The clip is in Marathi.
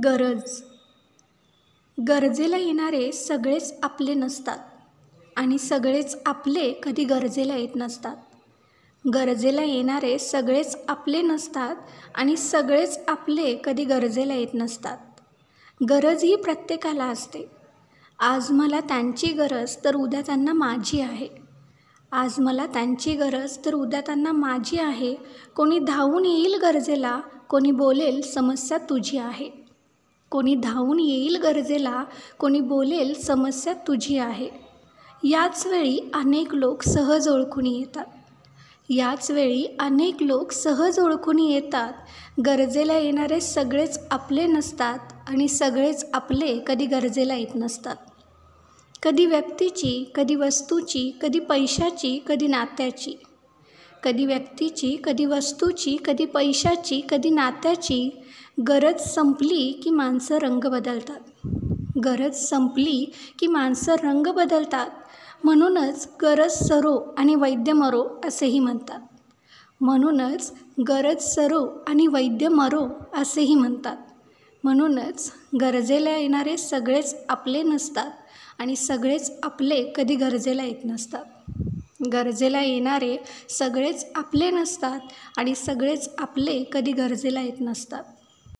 गरज. गरजेला येणारे सगळेच आपले नसतात आणि सगळेच आपले कधी गरजेला येत नसतात. गरजेला येणारे सगळेच आपले नसतात आणि सगळेच आपले कधी गरजेला येत नसतात. गरज ही प्रत्येकाला असते. आज मला त्यांची गरज तर उद्या त्यांना माझी आहे. आज मला त्यांची गरज तर उद्या त्यांना माझी आहे. कोणी धावून येईल गरजेला, कोणी बोलेल समस्या तुझी आहे. कोणी धावून येईल गरजेला, कोणी बोलेल समस्या तुझी आहे. याच वेळी अनेक लोक सहज ओळखून येतात. याच वेळी अनेक लोक सहज ओळखून येतात. गरजेला येणारे सगळेच आपले नसतात आणि सगळेच आपले कधी गरजेला येत नसतात. कधी व्यक्तीची, कधी वस्तूची, कधी पैशाची, कधी नात्याची. कधी व्यक्तीची, कधी वस्तूची, कधी पैशाची, कधी नात्याची. गरज संपली की माणसं रंग बदलतात. गरज संपली की माणसं रंग बदलतात. म्हणूनच गरज सरो आणि वैद्य मरो असेही म्हणतात. म्हणूनच गरज सरो आणि वैद्य मरो असेही म्हणतात. म्हणूनच गरजेला येणारे सगळेच आपले नसतात आणि सगळेच आपले कधी गरजेला येत नसतात. गरजेला येणारे सगळेच आपले नसतात आणि सगळेच आपले कधी गरजेला येत नसतात.